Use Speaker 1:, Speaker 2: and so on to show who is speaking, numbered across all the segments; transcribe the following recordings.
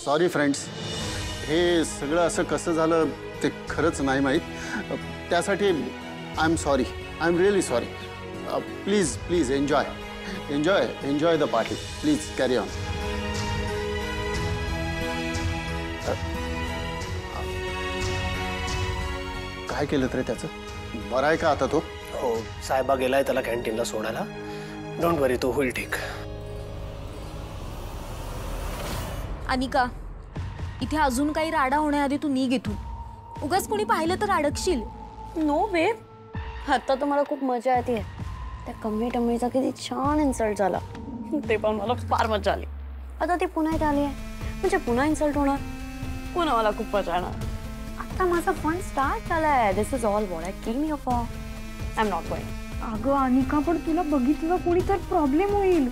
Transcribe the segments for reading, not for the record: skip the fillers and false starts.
Speaker 1: Sorry friends, हे सगळं असं कसं झालं ते खरंच नाही माहीत. त्यासाठी I am sorry, I am really sorry. Please please enjoy enjoy enjoy the party. Please carry on. काय केलं रे त्याचं? बरं आहे का आता तो?
Speaker 2: हो, साहेबा गेलाय त्याला कॅन्टीनला सोडायला. डोंट वरी, तो होईल ठीक.
Speaker 3: अनिका, इथे अजून काही राडा होण्याआधी तू निघ इथून. उगाच कोणी पाहिलं तर अडकशील.
Speaker 4: नो वे, आता तर मला खूप मजा येते. त्या कमी टमीचा किती छान इन्सल्ट झाला, ते पण मला फार मजा आली. आता ती पुन्हा इथे आली आहे म्हणजे पुन्हा इन्सल्ट होणार, पुन्हा मला खूप मजा येणार. आता माझा फन स्टार्ट झालाय. This is all what I came here for. I am not going.
Speaker 5: अगं अनिका, पण तुला बघितलं कोणी तर प्रॉब्लेम होईल.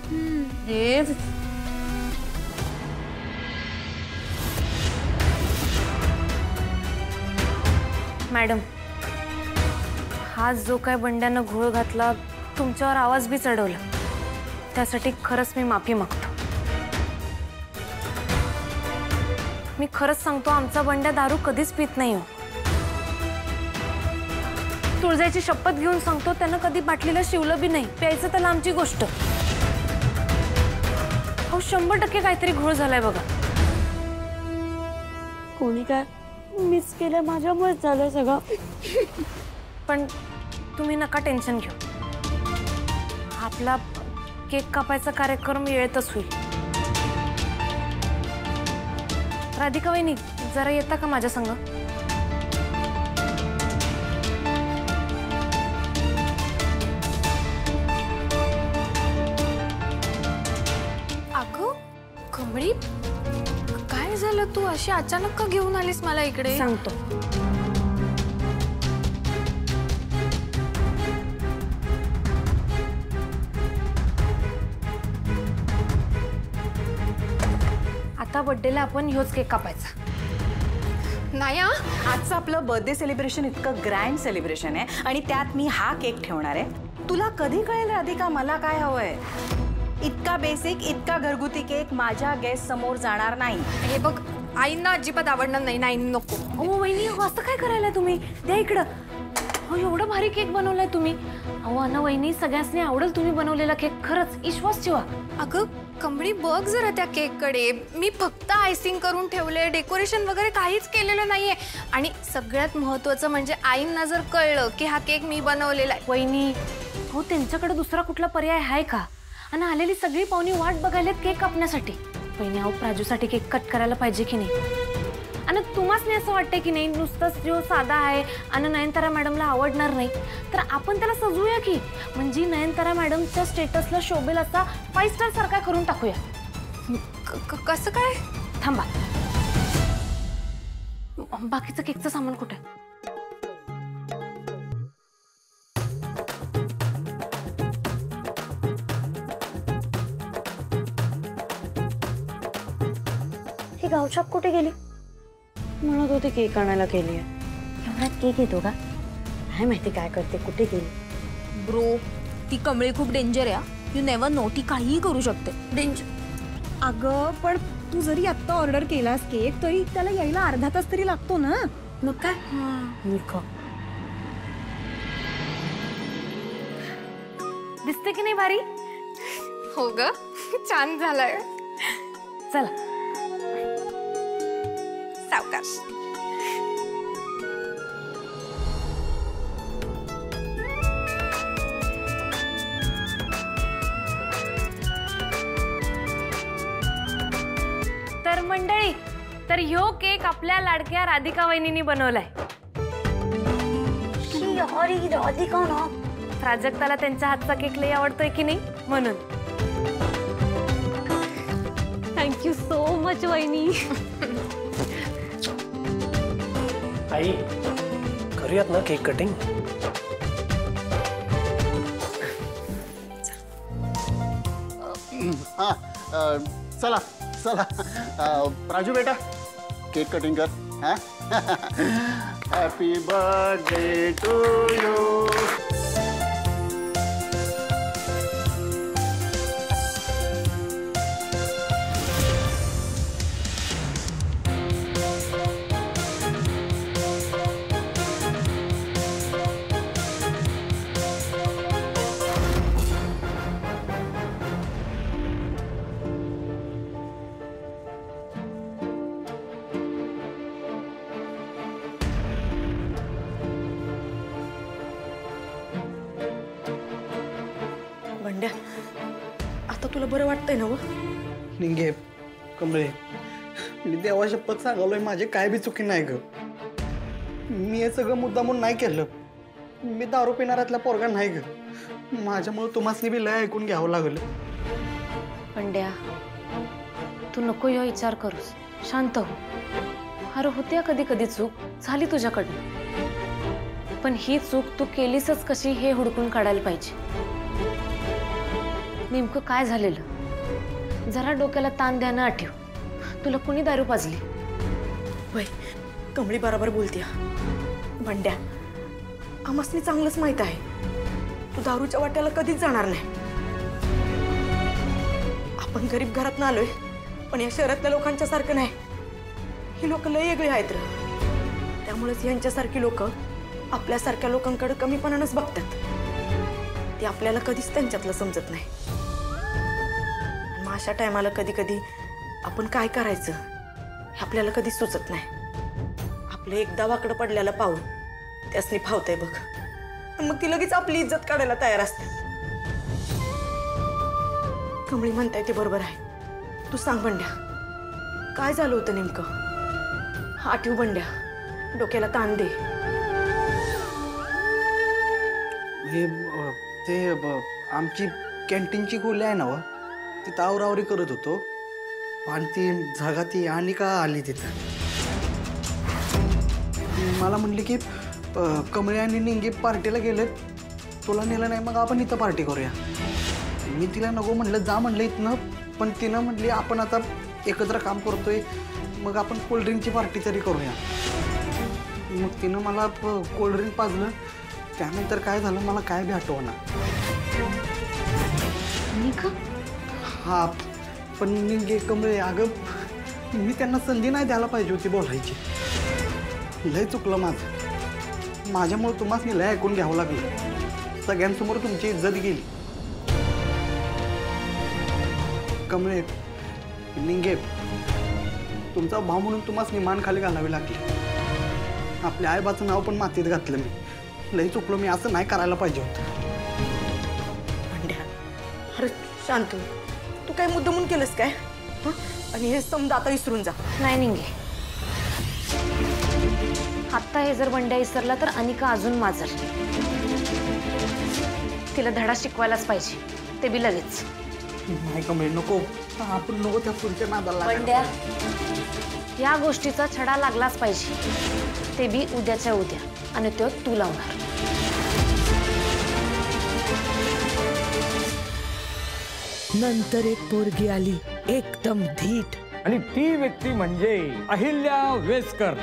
Speaker 4: मॅडम, हा जो काय बंड्यानं घोळ घातला, तुमच्यावर आवाज बी चढवला, त्यासाठी खरंच मी माफी मागतो. मी खरंच सांगतो, आमचा बंड्या दारू कधीच पित नाही हो. तुळजाची शपथ घेऊन सांगतो, त्यानं कधी बाटलीला शिवलं बी नाही. प्यायचं तर लांबची गोष्ट. अहो 100% काहीतरी घोळ झालाय बघा. कोणी काय मिस केलं, माझ्यामुळेच झालं सगळं. पण तुम्ही नका टेन्शन घेऊ. आपला केक कापायचा कार्यक्रम वेळेतच होईल. राधिका वहिनी, जरा येता का माझ्या संग?
Speaker 3: अगं कमळी, काय झालं? तू अशी अचानक का घेऊन आलीस मला इकडे?
Speaker 4: सांगतो. आता बर्थडेला आपण ह्योच केक कापायचा.
Speaker 3: नाही,
Speaker 5: आजचं आपलं बर्थडे सेलिब्रेशन इतकं ग्रँड सेलिब्रेशन आहे आणि त्यात मी हा केक ठेवणार आहे. तुला कधी कळेल राधिका मला काय हवंय? इतका बेसिक, इतका घरगुती केक माझ्या गेस्ट समोर जाणार नाही.
Speaker 3: हे बघ, आईंना अजिबात आवडणार नाही. नाही, नको.
Speaker 4: अहो वहिनी, असं काय करायला तुम्ही? द्या इकडं. अहो एवढा भारी केक बनवलाय तुम्ही. अहो अन्न वहिनी, सगळ्यांनी आवडेल तुम्ही बनवलेला केक. खरंच विश्वास ठेवा.
Speaker 3: अगं कमळी, बघ जरा त्या केक कडे. मी फक्त आयसिंग करून ठेवले, डेकोरेशन वगैरे काहीच केलेलं नाहीये. आणि सगळ्यात महत्त्वाचं म्हणजे आईंना जर कळलं की हा केक मी बनवलेला आहे.
Speaker 4: वहिनी, हो त्यांच्याकडे दुसरा कुठला पर्याय आहे का? आणि आलेली सगळी पाहुणी वाट बघायला केक कापण्यासाठी. वहिनी, अहो प्राजूसाठी केक कट करायला पाहिजे की नाही? आणि तुम्हाच नाही असं वाटतंय की नाही नुसताच जो साधा आहे आणि नयनतारा मॅडमला आवडणार नाही, तर आपण त्याला सजवूया की. म्हणजे नयनतारा मॅडमच्या स्टेटसला शोभेल असा 5 स्टार सारखा करून टाकूया.
Speaker 3: कसं काय?
Speaker 4: थांबा, बाकीचं केकचं सामान कुठे? ही गावछाप कुठे गेली? म्हणत होते केक आणायला गेली आहे. एवढ्यात केक येतो का? काय माहिती काय करते, कुठे गेली?
Speaker 3: ब्रो, ती कमळी खूप डेंजर आहे. यू नेव्हर नो, ती काहीही करू शकते.
Speaker 5: डेंजर. अगं पण तू जरी आत्ता ऑर्डर केलास केक, तरी त्याला यायला अर्धा तास तरी लागतो ना.
Speaker 4: मग काय? मूर्ख. दिसते की नाही भारी?
Speaker 3: हो ग, छान झालंय.
Speaker 4: चला
Speaker 3: सावकाश.
Speaker 4: तर मंडळी, तर ह्यो केक आपल्या लाडक्या राधिका वहिनींनी बनवलाय. राधिका ना, प्राजक्ताला त्यांच्या हातचा केक लई आवडतोय की नाही, म्हणून. थँक्यू सो मच वहिनी.
Speaker 2: आई, करूयात ना केक कटिंग?
Speaker 1: हां, चला चला. प्राजू बेटा, केक कटिंग कर. हां, हॅपी बर्थडे टू यू.
Speaker 5: तुला बरं वाटतंय ना व?
Speaker 6: निंगे कमळे, मी देवा शपथ सांगालोय माझे काय बी चुकी नाही ग. मी हे सगळं मुद्दामून नाही केलं. मी दारू पिणाऱ्यातला पोरगा नाही ग. माझ्यामुळे तुम्हाला बी लय ऐकून घ्यावं लागलं.
Speaker 4: पंड्या, तू नको ह्यो विचार करूस, शांत हो. अरे होत्या कधी कधी चूक झाली तुझ्याकडनं, पण ही चूक तू केलीसच कशी हे हुडकून काढायला पाहिजे. नेमकं काय झालेलं जरा डोक्याला ताण द्यानं आठव. तुला कुणी दारू पाजली?
Speaker 5: वय कमळी बरोबर बोलतीया. बंड्या, आम्हासनी चांगलंच माहित आहे तू दारूच्या वाट्याला कधीच जाणार नाही. आपण गरीब घरातनं आलोय, पण या शहरातल्या लोकांच्या सारखं नाही. ही लोक लय वेगळी आहेत रे. त्यामुळेच यांच्यासारखी लोक आपल्यासारख्या लोकांकडे कमीपणानंच बघतात. ते आपल्याला कधीच त्यांच्यातलं समजत नाही. मग अशा टायमाला कधी कधी आपण काय करायचं हे आपल्याला कधीच सुचत नाही. आपलं एकदा वाकडं पडल्याला पाहून त्यासनी फावतंय बघ, आणि मग ती लगेच आपली इज्जत काढायला तयार असते. कमळी म्हणताय ते बरोबर आहे. तू सांग बंड्या, काय झालं होतं नेमकं? आठव बंड्या, डोक्याला ताण दे.
Speaker 6: हे आमची कॅन्टीनची खोली आहे ना व, तिथं आवरावरी करत होतो आणि ती जागा ती अनिका आली तिथं. मला म्हणली की कमळे आणि निंगे पार्टीला गेलेत, तुला नेलं नाही मग आपण इथं पार्टी करूया. मी तिला नको म्हणलं, जा म्हणलं इथनं, पण तिनं म्हटली आपण आता एकत्र काम करतोय मग आपण कोल्ड्रिंकची पार्टी तरी करूया. मग तिनं मला कोल्ड्रिंक पाजलं. त्यानंतर काय झालं मला काय बी आठवना. हा, पण निंगे कमळे अगं मी त्यांना संधी नाही द्यायला पाहिजे होती बोलायची. लय चुकलं माझं. माझ्यामुळे तुम्हाला लय ऐकून घ्यावं लागलं. सगळ्यांसमोर तुमची इज्जत गेली. कमळे, निंगे, तुमचा भाव म्हणून तुम्हाला मान खाली घालावी लागली. आपल्या आईबाचं नाव पण मातीत घातलं मी. लय चुकलो मी, असं नाही करायला पाहिजे होतं.
Speaker 5: अरे शांत, तू काय मुद्दामून केलंस काय? आणि हे समजा आता विसरून जा.
Speaker 4: नाही निंगे, आत्ता हे जर बंड्या विसरला तर अनिका अजून माजल. तिला धडा शिकवायलाच पाहिजे, ते बी लगेच.
Speaker 6: नाही कमळे, नको. आपण नको त्या पुढच्या नादाला
Speaker 4: बंड्या, या गोष्टीचा छडा लागलाच पाहिजे, ते बी उद्याच्या उद्या, आणि तो तू लावणार.
Speaker 7: नंतर एक पोरगी आली एकदम धीट,
Speaker 8: आणि ती व्यक्ती म्हणजे अहिल्या वेसकर.